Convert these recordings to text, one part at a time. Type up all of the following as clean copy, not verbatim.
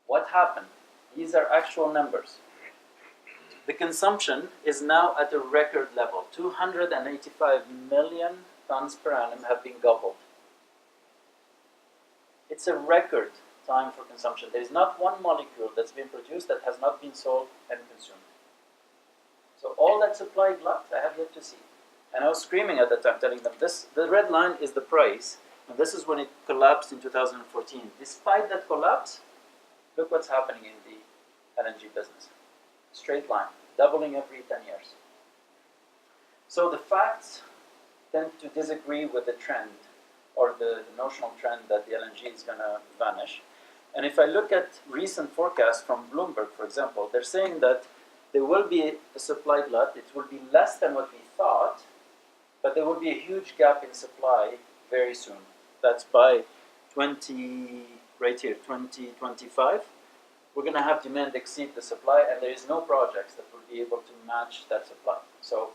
What happened? These are actual numbers. The consumption is now at a record level. 285 million tons per annum have been gobbled. It's a record time for consumption. There is not one molecule that's been produced that has not been sold and consumed. So all that supply glut, I have yet to see. And I was screaming at the time, telling them, the red line is the price, and this is when it collapsed in 2014. Despite that collapse, look what's happening in the LNG business. Straight line, doubling every 10 years. So the facts tend to disagree with the trend, or the notional trend that the LNG is going to vanish. And if I look at recent forecasts from Bloomberg, for example, they're saying that there will be a supply glut. It will be less than what we thought, but there will be a huge gap in supply very soon. That's by 2025. We're going to have demand exceed the supply, and there is no projects that will be able to match that supply. So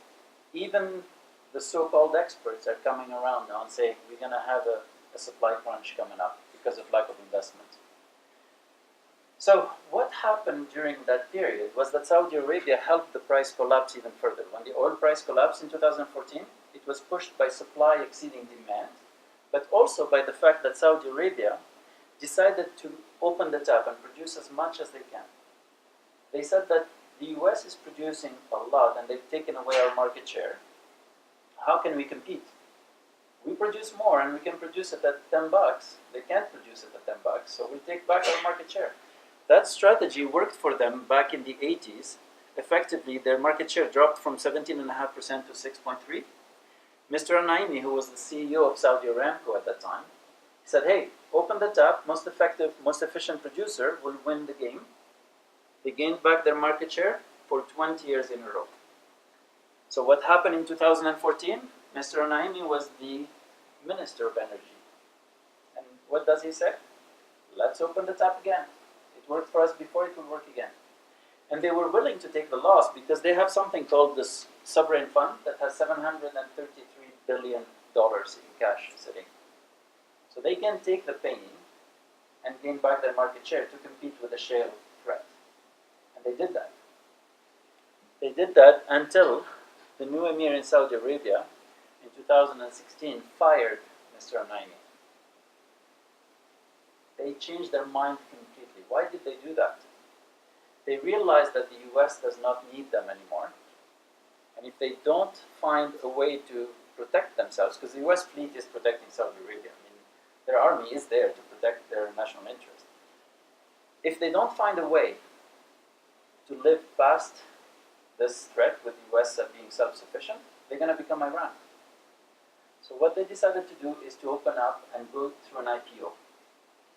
even the so-called experts are coming around now and saying we're going to have a supply crunch coming up because of lack of investment. So what happened during that period was that Saudi Arabia helped the price collapse even further. When the oil price collapsed in 2014, it was pushed by supply exceeding demand, but also by the fact that Saudi Arabia decided to open the tap and produce as much as they can. They said that the US is producing a lot and they've taken away our market share. How can we compete? We produce more and we can produce it at $10. They can't produce it at $10, so we take back our market share. That strategy worked for them back in the 80s. Effectively, their market share dropped from 17.5% to 6.3%. Mr. Naimi, who was the CEO of Saudi Aramco at that time, said, hey, open the tap, most effective, most efficient producer will win the game. They gained back their market share for 20 years in a row. So what happened in 2014? Mr. Naimi was the Minister of Energy. And what does he say? Let's open the tap again. It worked for us before, it will work again. And they were willing to take the loss because they have something called this sovereign fund that has $733 billion in cash sitting. So they can take the pain and gain back their market share to compete with the shale threat. And they did that. They did that until the new emir in Saudi Arabia in 2016 fired Mr. Naimi. They changed their mind completely. Why did they do that? They realized that the US does not need them anymore. And if they don't find a way to protect themselves, because the US fleet is protecting Saudi Arabia, I mean, their army is there to protect their national interest. If they don't find a way to live past this threat with the US being self-sufficient, they're going to become Iran. So what they decided to do is to open up and go through an IPO.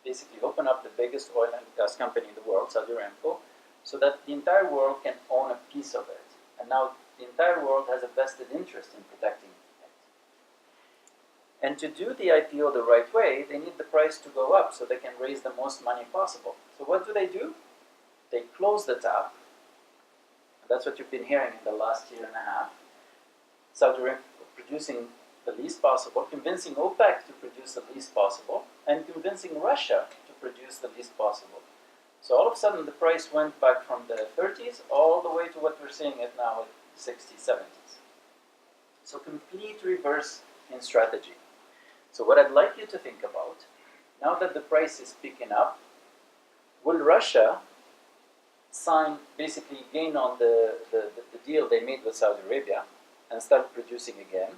Basically open up the biggest oil and gas company in the world, Saudi Aramco, so that the entire world can own a piece of it. And now the entire world has a vested interest in protecting it. And to do the IPO the right way, they need the price to go up so they can raise the most money possible. So what do? They close the tap. And that's what you've been hearing in the last year and a half. Saudi Aramco producing the least possible, convincing OPEC to produce the least possible, and convincing Russia to produce the least possible. So all of a sudden the price went back from the 30s all the way to what we're seeing it now at 60s, 70s. So complete reverse in strategy. So what I'd like you to think about, now that the price is picking up, will Russia basically gain on the deal they made with Saudi Arabia and start producing again?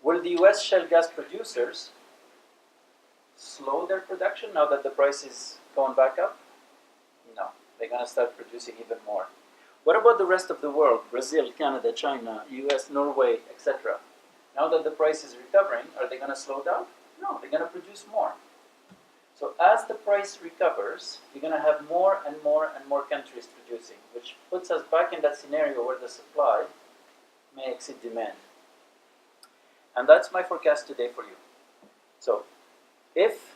Will the US shale gas producers slow their production now that the price is going back up? No, they're going to start producing even more. What about the rest of the world? Brazil, Canada, China, US, Norway, etc. Now that the price is recovering, are they going to slow down? No, they're going to produce more. So as the price recovers, you're going to have more and more and more countries producing, which puts us back in that scenario where the supply may exceed demand. And that's my forecast today for you. So if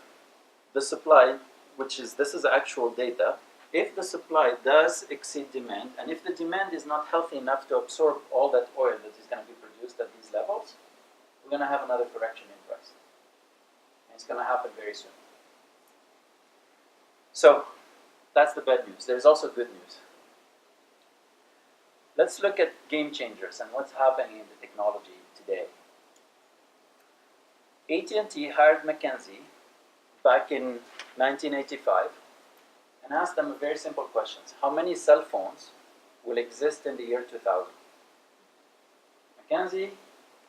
the supply, this is actual data, if the supply does exceed demand, and if the demand is not healthy enough to absorb all that oil that is going to be produced at these levels, we're going to have another correction in price. And it's going to happen very soon. So That's the bad news. There's also good news. Let's look at game changers and what's happening in the technology today. AT&T hired McKinsey back in 1985 and asked them a very simple question. How many cell phones will exist in the year 2000? McKinsey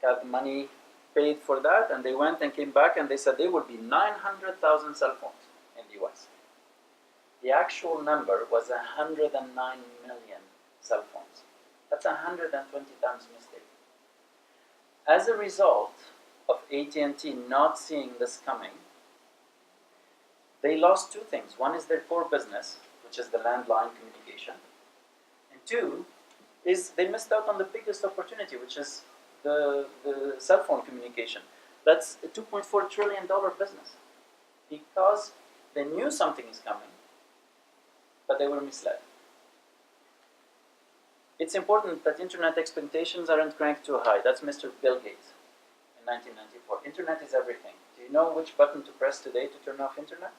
got the money paid for that, and they went and came back and they said there would be 900,000 cell phones in the US. The actual number was 109 million cell phones. That's 120 times mistake. As a result of AT&T not seeing this coming, they lost two things. One is their core business, which is the landline communication. And two is they missed out on the biggest opportunity, which is the cell phone communication. That's a $2.4 trillion business. Because they knew something is coming, but they were misled. It's important that internet expectations aren't cranked too high. That's Mr. Bill Gates in 1994. Internet is everything. Do you know which button to press today to turn off internet?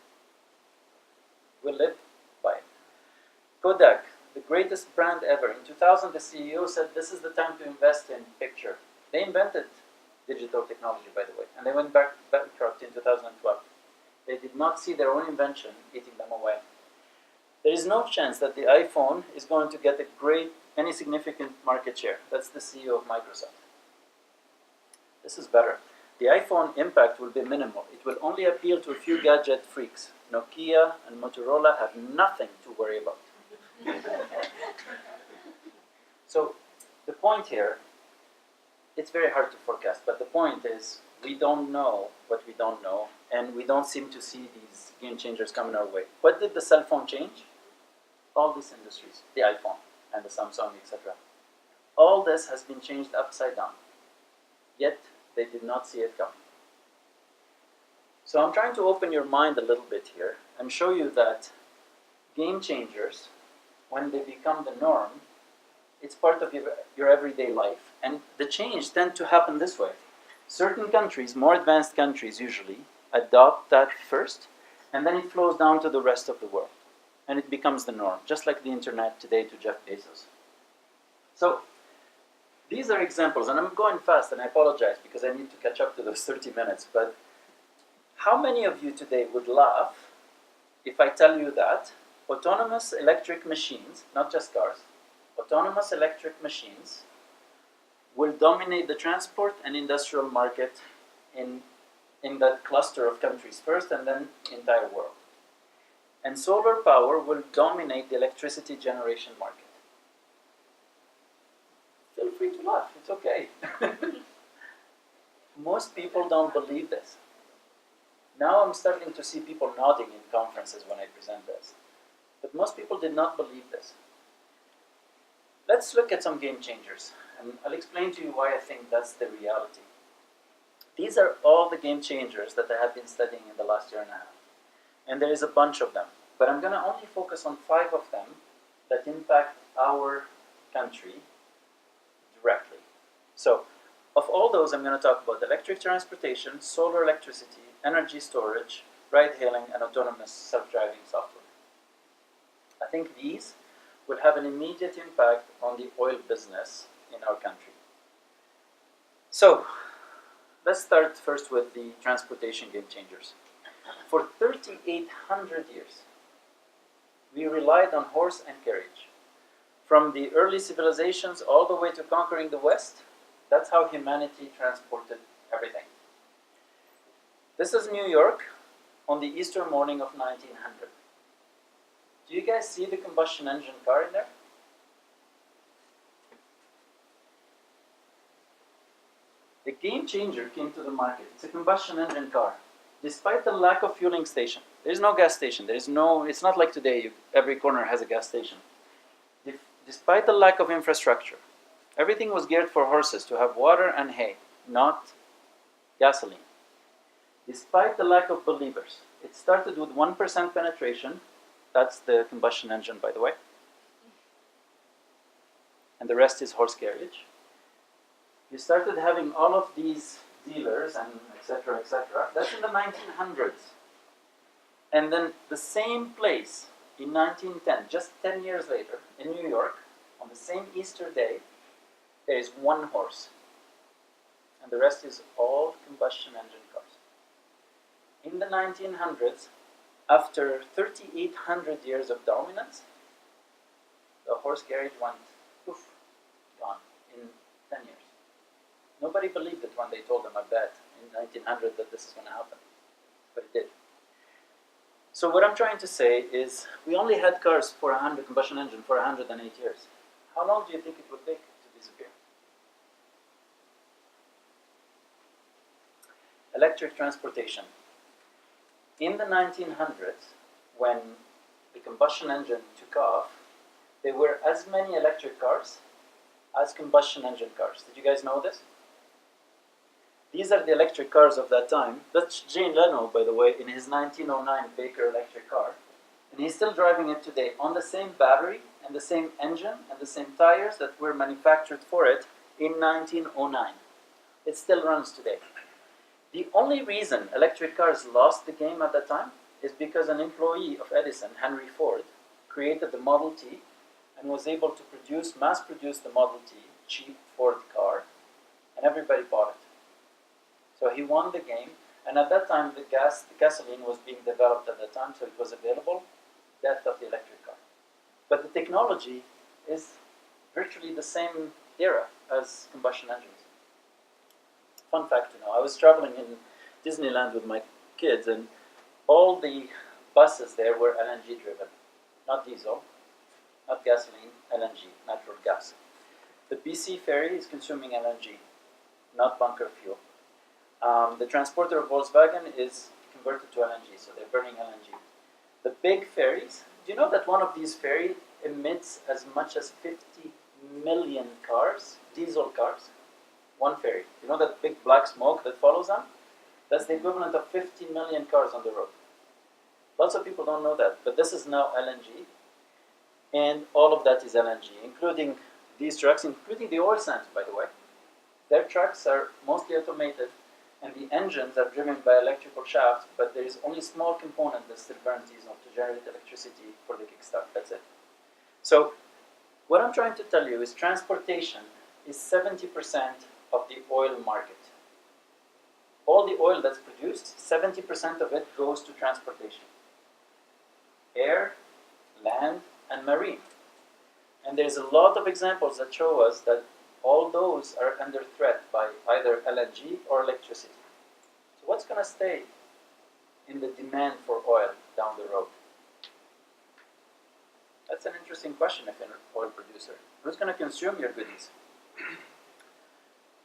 We'll live by it. Kodak, the greatest brand ever. In 2000, the CEO said, this is the time to invest in picture. They invented digital technology, by the way, and they went bankrupt in 2012. They did not see their own invention eating them away. There is no chance that the iPhone is going to get any significant market share. That's the CEO of Microsoft. This is better. The iPhone impact will be minimal. It will only appeal to a few gadget freaks. Nokia and Motorola have nothing to worry about. So the point here, it's very hard to forecast, but the point is we don't know what we don't know, and we don't seem to see these game changers coming our way. What did the cell phone change? All these industries, the iPhone and the Samsung, etc. All this has been changed upside down, yet they did not see it coming. So I'm trying to open your mind a little bit here and show you that game changers, when they become the norm, it's part of your everyday life. And the change tends to happen this way. Certain countries, more advanced countries usually, adopt that first, and then it flows down to the rest of the world. And it becomes the norm, just like the internet today to Jeff Bezos. So these are examples, and I'm going fast, and I apologize because I need to catch up to those 30 minutes, but how many of you today would laugh if I tell you that autonomous electric machines, not just cars, autonomous electric machines will dominate the transport and industrial market in that cluster of countries first, and then the entire world. And solar power will dominate the electricity generation market. Feel free to laugh, it's okay. Most people don't believe this. Now I'm starting to see people nodding in conferences when I present this. But most people did not believe this. Let's look at some game changers, and I'll explain to you why I think that's the reality. These are all the game changers that I have been studying in the last year and a half. And there is a bunch of them. But I'm going to only focus on 5 of them that impact our country directly. So, of all those, I'm going to talk about electric transportation, solar electricity, energy storage, ride-hailing, and autonomous self-driving software. I think these will have an immediate impact on the oil business in our country. So, let's start first with the transportation game changers. For 3,800 years, we relied on horse and carriage. From the early civilizations all the way to conquering the West, that's how humanity transported everything. This is New York on the Easter morning of 1900. Do you guys see the combustion engine car in there? The game changer came to the market. It's a combustion engine car. Despite the lack of fueling station, there's no gas station. It's not like today, every corner has a gas station. Despite the lack of infrastructure, everything was geared for horses to have water and hay, not gasoline. Despite the lack of believers, it started with 1% penetration. That's the combustion engine, by the way. And the rest is horse carriage. You started having all of these dealers and etc., etc. That's in the 1900s. And then the same place in 1910, just 10 years later, in New York, on the same Easter day, there is one horse, and the rest is all combustion engine cars. In the 1900s, after 3,800 years of dominance, the horse carriage went poof, gone in 10 years. Nobody believed it when they told them, I bet, in 1900 that this is going to happen. But it did. So what I'm trying to say is, we only had cars for 100 combustion engine for 108 years. How long do you think it would take to disappear? Electric transportation. In the 1900s, when the combustion engine took off, there were as many electric cars as combustion engine cars. Did you guys know this? These are the electric cars of that time. That's Jay Leno, by the way, in his 1909 Baker electric car. And he's still driving it today on the same battery and the same engine and the same tires that were manufactured for it in 1909. It still runs today. The only reason electric cars lost the game at that time is because an employee of Edison, Henry Ford, created the Model T and was able to mass produce the Model T, cheap Ford car, and everybody bought it. So he won the game, and at that time the gasoline was being developed at that time, so it was available. Death of the electric car. But the technology is virtually the same era as combustion engines. Fun fact to know, I was traveling in Disneyland with my kids, and all the buses there were LNG driven. Not diesel, not gasoline, LNG, natural gas. The BC ferry is consuming LNG, not bunker fuel. The transporter of Volkswagen is converted to LNG, so they're burning LNG. The big ferries, do you know that one of these ferries emits as much as 50 million cars, diesel cars? One ferry. You know that big black smoke that follows them? That's the equivalent of 50 million cars on the road. Lots of people don't know that, but this is now LNG. And all of that is LNG, including these trucks, including the oil sands, by the way. Their trucks are mostly automated, and the engines are driven by electrical shafts, but there is only a small component that still burns diesel to generate electricity for the kickstart. That's it. So what I'm trying to tell you is transportation is 70% of the oil market. All the oil that's produced, 70% of it goes to transportation. Air, land, and marine. And there's a lot of examples that show us that all those are under threat by either LNG or electricity. So what's going to stay in the demand for oil down the road? That's an interesting question if you're an oil producer. Who's going to consume your goodies?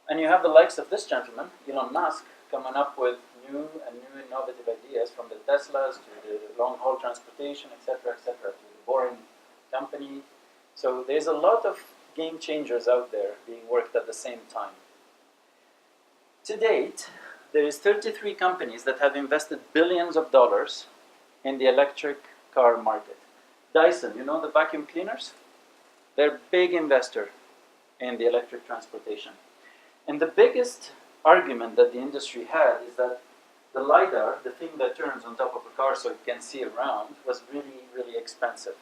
And you have the likes of this gentleman, Elon Musk, coming up with new innovative ideas, from the Teslas to the long-haul transportation, etc., to the Boring Company. So there's a lot of game changers out there being worked at the same time. To date, there is 33 companies that have invested billions of dollars in the electric car market. Dyson, you know the vacuum cleaners? They're a big investor in the electric transportation. And the biggest argument that the industry had is that the LiDAR, the thing that turns on top of a car so it can see around, was really, really expensive.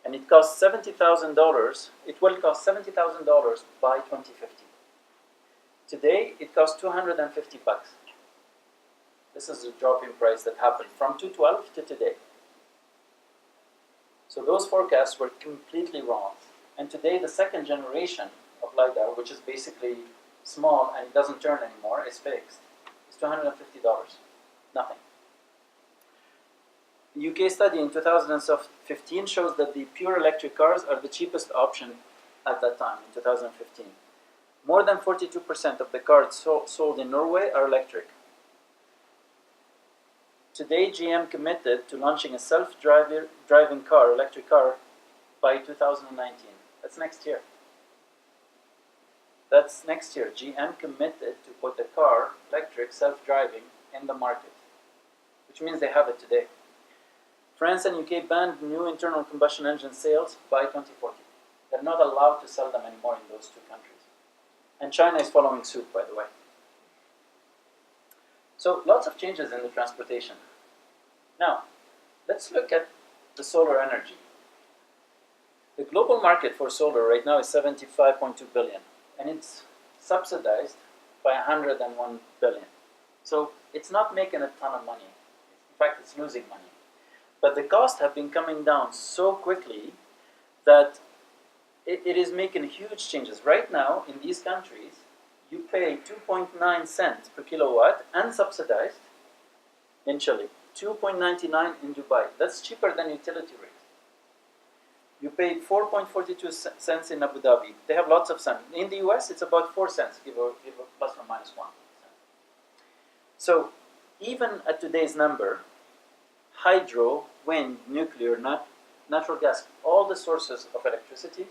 And it cost $70,000. It will cost $70,000 by 2050. Today, it costs $250. This is the drop in price that happened from 2012 to today. So those forecasts were completely wrong. And today, the second generation of LiDAR, which is basically small and it doesn't turn anymore, is fixed. It's $250. Nothing. The UK study in 2015 shows that the pure electric cars are the cheapest option at that time, in 2015. More than 42% of the cars sold in Norway are electric. Today, GM committed to launching a self-driving car, electric car, by 2019. That's next year. That's next year. GM committed to put the car, electric, self-driving, in the market, which means they have it today. France and UK banned new internal combustion engine sales by 2040. They're not allowed to sell them anymore in those two countries. And China is following suit, by the way. So lots of changes in the transportation. Now, let's look at the solar energy. The global market for solar right now is 75.2 billion, and it's subsidized by 101 billion. So it's not making a ton of money. In fact, it's losing money. But the costs have been coming down so quickly that it is making huge changes. Right now, in these countries, you pay 2.9 cents per kilowatt unsubsidized in Chile, 2.99 in Dubai. That's cheaper than utility rate. You pay 4.42 cents in Abu Dhabi. They have lots of sun. In the US, it's about 4 cents, give or plus or minus 1 cent. So even at today's number, hydro, wind, nuclear, natural gas, all the sources of electricity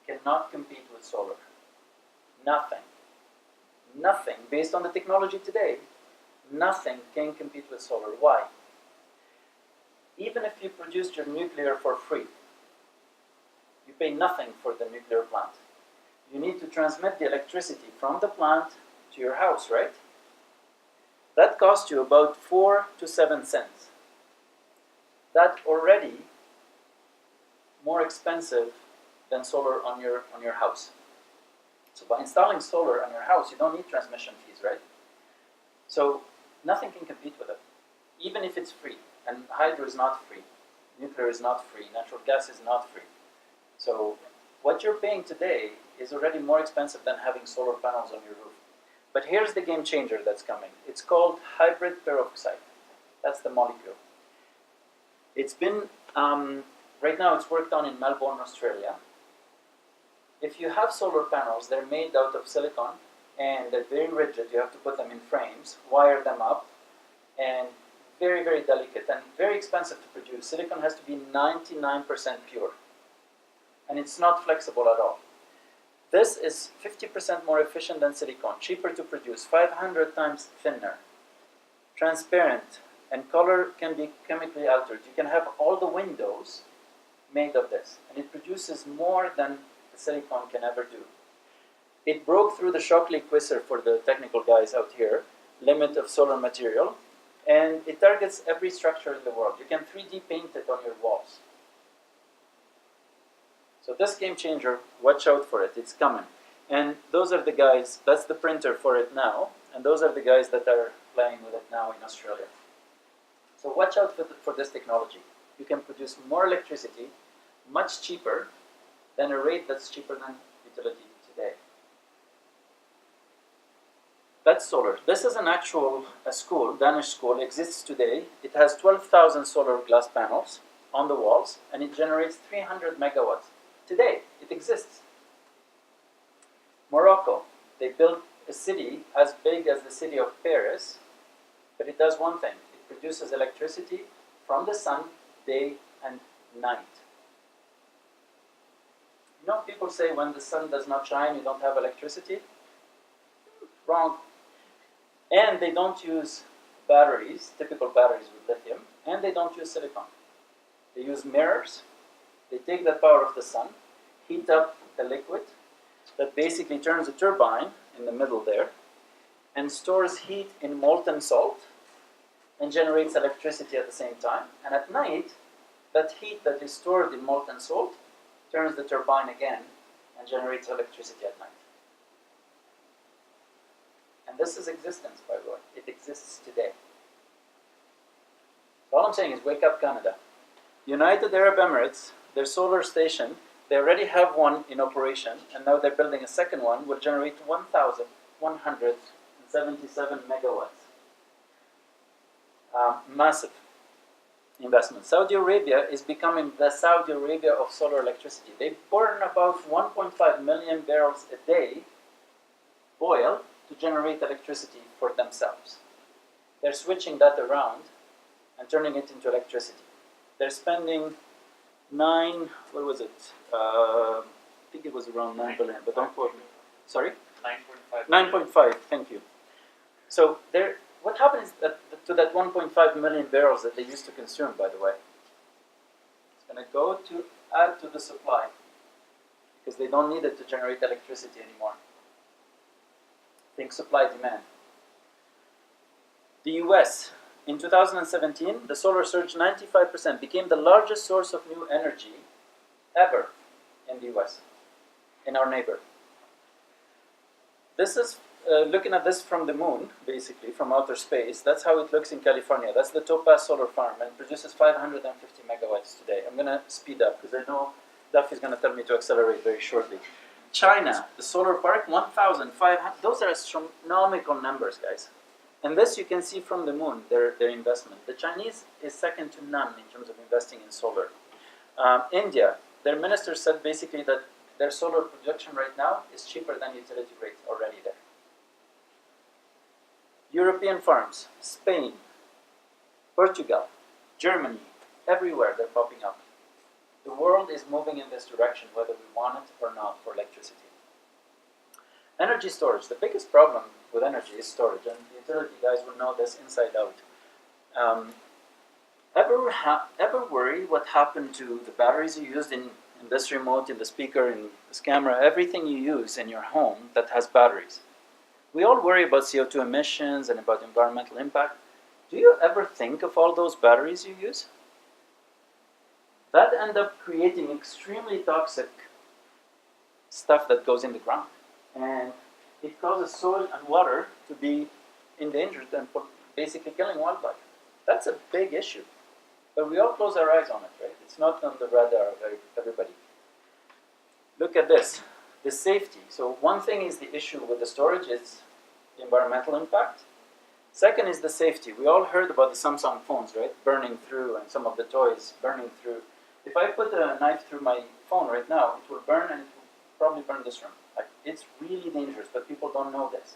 cannot compete with solar. Nothing. Nothing, based on the technology today, nothing can compete with solar. Why? Even if you produced your nuclear for free, you pay nothing for the nuclear plant. You need to transmit the electricity from the plant to your house, right? That costs you about 4 to 7 cents. That's already more expensive than solar on your house. So by installing solar on your house, you don't need transmission fees, right? So nothing can compete with it, even if it's free. And hydro is not free, nuclear is not free, natural gas is not free. So what you're paying today is already more expensive than having solar panels on your roof. But here's the game changer that's coming. It's called hybrid peroxide. That's the molecule. It's been, right now it's worked on in Melbourne, Australia. If you have solar panels, they're made out of silicon and they're very rigid. You have to put them in frames, wire them up, and very, very delicate and very expensive to produce. Silicon has to be 99% pure, and it's not flexible at all. This is 50% more efficient than silicon, cheaper to produce, 500 times thinner, transparent, and color can be chemically altered. You can have all the windows made of this, and it produces more than the silicon can ever do. It broke through the Shockley Quisser, for the technical guys out here, limit of solar material, and it targets every structure in the world. You can 3D paint it on your walls. So this game changer, watch out for it, it's coming. And those are the guys, that's the printer for it now, and those are the guys that are playing with it now in Australia. So watch out for this technology. You can produce more electricity, much cheaper, than a rate that's cheaper than utility today. That's solar. This is an actual school, Danish school, exists today. It has 12,000 solar glass panels on the walls, and it generates 300 megawatts. Today, it exists. Morocco, they built a city as big as the city of Paris, but it does one thing. It produces electricity from the sun, day and night. You know, people say when the sun does not shine, you don't have electricity. Wrong. And they don't use batteries, typical batteries with lithium, and they don't use silicon. They use mirrors. They take the power of the sun, heat up a liquid that basically turns a turbine in the middle there, and stores heat in molten salt, and generates electricity at the same time. And at night, that heat that is stored in molten salt turns the turbine again and generates electricity at night. And this is existence, by the way. It exists today. All I'm saying is wake up, Canada. United Arab Emirates, their solar station, they already have one in operation, and now they're building a second one, will generate 1,177 megawatts. Massive investment. Saudi Arabia is becoming the Saudi Arabia of solar electricity. They burn about 1.5 million barrels a day, oil, to generate electricity for themselves. They're switching that around and turning it into electricity. They're spending I think it was around 9 billion, but don't quote me. Sorry? 9.5. 9.5, thank you. So what happens to that 1.5 million barrels that they used to consume, by the way? It's going to go to add to the supply, because they don't need it to generate electricity anymore. Think supply demand. The US, in 2017, the solar surged 95%, became the largest source of new energy ever in the US, in our neighbor. This is looking at this from the moon, basically, from outer space. That's how it looks in California. That's the Topaz solar farm, and produces 550 megawatts today. I'm going to speed up because I know Duff is going to tell me to accelerate very shortly. China, the solar park, 1,500. Those are astronomical numbers, guys. And this you can see from the moon, their investment. The Chinese is second to none in terms of investing in solar. India, their minister said basically that their solar production right now is cheaper than utility rates already there. European farms, Spain, Portugal, Germany, everywhere they're popping up. The world is moving in this direction, whether we want it or not, for electricity. Energy storage. The biggest problem with energy is storage, and the utility guys will know this inside out. Ever worry what happened to the batteries you used in this remote, in the speaker, in this camera, everything you use in your home that has batteries? We all worry about CO2 emissions and about environmental impact. Do you ever think of all those batteries you use? That end up creating extremely toxic stuff that goes in the ground. And it causes soil and water to be endangered and basically killing wildlife. That's a big issue. But we all close our eyes on it, right? It's not on the radar of everybody. Look at this, the safety. So one thing is the issue with the storage is the environmental impact. Second is the safety. We all heard about the Samsung phones, right? Burning through, and some of the toys burning through. If I put a knife through my phone right now, it will burn, and it will probably burn this room. Like, it's really dangerous, but people don't know this.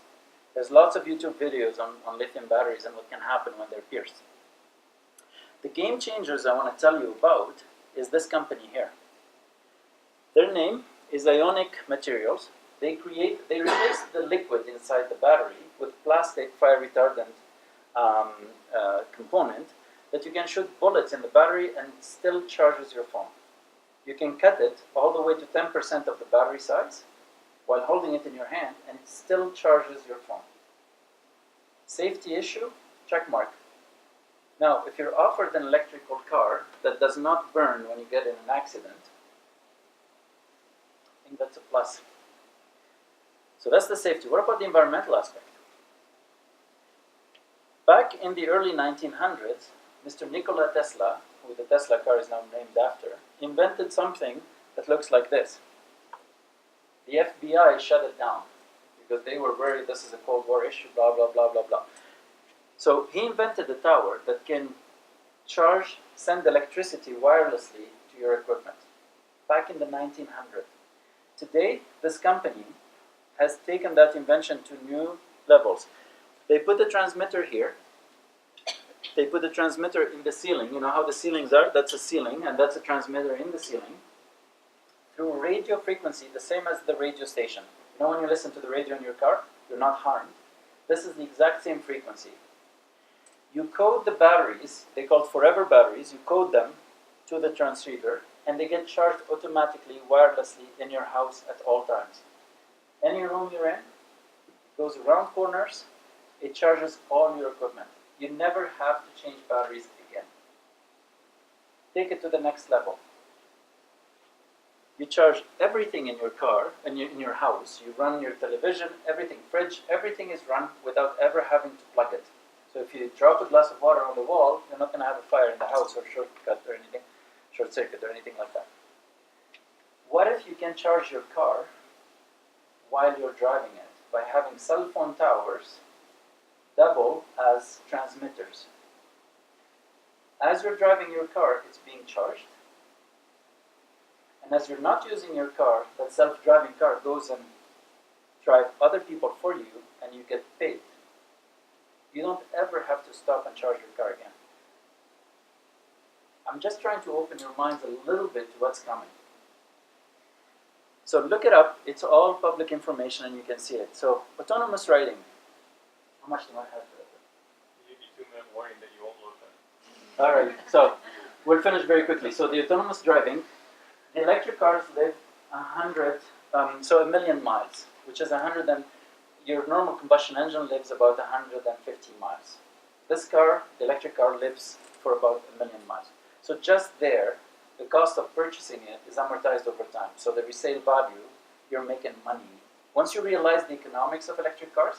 There's lots of YouTube videos on lithium batteries and what can happen when they're pierced. The game changers I want to tell you about is this company here. Their name is Ionic Materials. They replace the liquid inside the battery with plastic fire retardant component that you can shoot bullets in the battery and it still charges your phone. You can cut it all the way to 10% of the battery size while holding it in your hand, and it still charges your phone. Safety issue? Check mark. Now, if you're offered an electrical car that does not burn when you get in an accident, I think that's a plus. So that's the safety. What about the environmental aspect? Back in the early 1900s, Mr. Nikola Tesla, who the Tesla car is now named after, invented something that looks like this. The FBI shut it down because they were worried this is a Cold War issue, blah, blah, blah, blah, blah. So he invented a tower that can send electricity wirelessly to your equipment back in the 1900s. Today, this company has taken that invention to new levels. They put a transmitter here. They put a transmitter in the ceiling. You know how the ceilings are? That's a ceiling, and that's a transmitter in the ceiling. Through radio frequency, the same as the radio station. You know when you listen to the radio in your car, you're not harmed. This is the exact same frequency. You code the batteries, they called forever batteries, you code them to the transceiver, and they get charged automatically, wirelessly, in your house at all times. Any room you're in, it goes around corners, it charges all your equipment. You never have to change batteries again. Take it to the next level. You charge everything in your car, in your house. You run your television, everything, fridge, everything is run without ever having to plug it. So if you drop a glass of water on the wall, you're not going to have a fire in the house or short circuit or anything like that. What if you can charge your car while you're driving it by having cell phone towers double as transmitters? As you're driving your car, it's being charged. And as you're not using your car, that self-driving car goes and drive other people for you, and you get paid. You don't ever have to stop and charge your car again. I'm just trying to open your minds a little bit to what's coming. So look it up. It's all public information, and you can see it. So autonomous riding. How much do I have for that? You give you 2-minute warning that you won't load that. All right. So we'll finish very quickly. So the autonomous driving. The electric cars live 1 million miles, which is 100 and your normal combustion engine lives about 150 miles. This car, the electric car, lives for about 1 million miles. So just there, the cost of purchasing it is amortized over time. So the resale value, you're making money. Once you realize the economics of electric cars,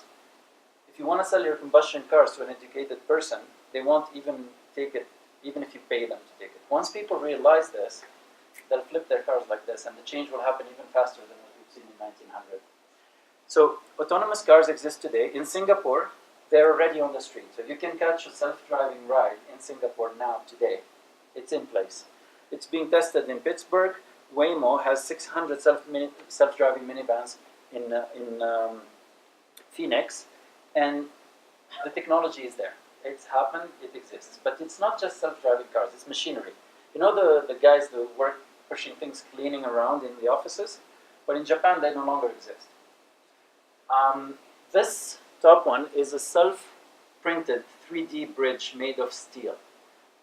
if you want to sell your combustion cars to an educated person, they won't even take it, even if you pay them to take it. Once people realize this, they'll flip their cars like this, and the change will happen even faster than what we've seen in 1900. So autonomous cars exist today. In Singapore, they're already on the street. So you can catch a self-driving ride in Singapore now, today. It's in place. It's being tested in Pittsburgh. Waymo has 600 self-driving minivans in Phoenix, and the technology is there. It's happened, it exists. But it's not just self-driving cars, it's machinery. You know the guys that work pushing things, cleaning around in the offices? But in Japan, they no longer exist. This top one is a self-printed 3D bridge made of steel.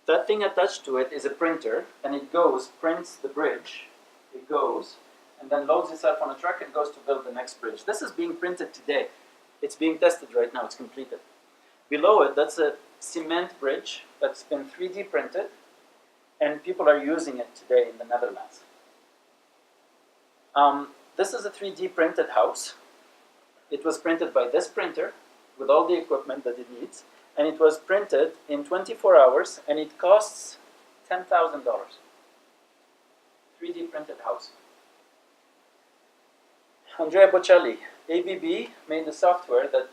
That thing attached to it is a printer, and it goes, prints the bridge, it goes, and then loads itself on a truck and goes to build the next bridge. This is being printed today. It's being tested right now, it's completed. Below it, that's a cement bridge that's been 3D printed, and people are using it today in the Netherlands. This is a 3D printed house. It was printed by this printer with all the equipment that it needs, and it was printed in 24 hours, and it costs $10,000. 3D printed house. Andrea Bocelli, ABB, made the software that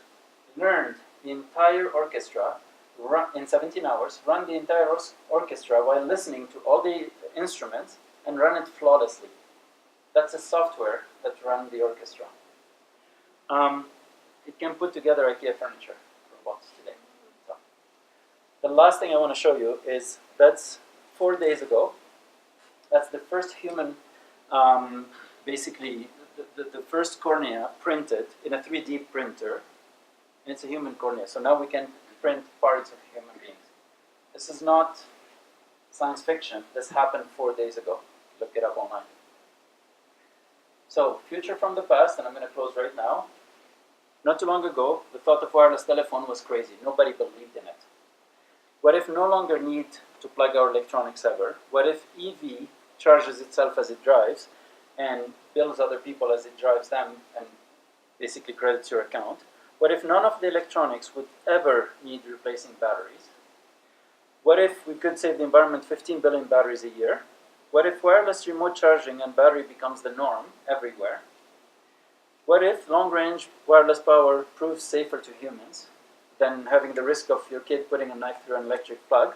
learned the entire orchestra in 17 hours, run the entire orchestra while listening to all the instruments and run it flawlessly. That's a software that runs the orchestra. It can put together IKEA furniture robots today. So, the last thing I want to show you is that's 4 days ago. That's the first human, basically, the first cornea printed in a 3D printer. And it's a human cornea. So now we can print parts of human beings. This is not science fiction. This happened 4 days ago. Look it up online. So, future from the past, and I'm going to close right now. Not too long ago, the thought of wireless telephone was crazy. Nobody believed in it. What if no longer need to plug our electronics ever? What if EV charges itself as it drives and bills other people as it drives them and basically credits your account? What if none of the electronics would ever need replacing batteries? What if we could save the environment 15 billion batteries a year? What if wireless remote charging and battery becomes the norm everywhere? What if long-range wireless power proves safer to humans than having the risk of your kid putting a knife through an electric plug?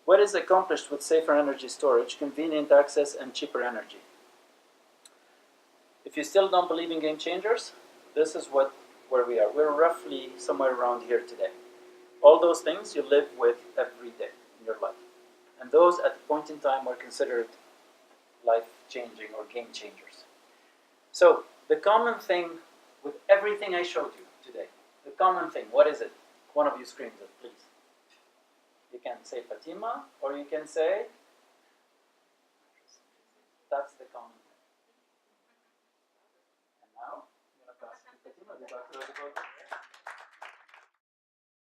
What is accomplished with safer energy storage, convenient access, and cheaper energy? If you still don't believe in game changers, this is where we are. We're roughly somewhere around here today. All those things you live with every day in your life. And those at the point in time were considered life-changing or game changers. So, the common thing with everything I showed you today, the common thing, what is it? One of you screams it, please. You can say Fatima, or you can say, that's the common thing. And now, I'm going to pass to Fatima.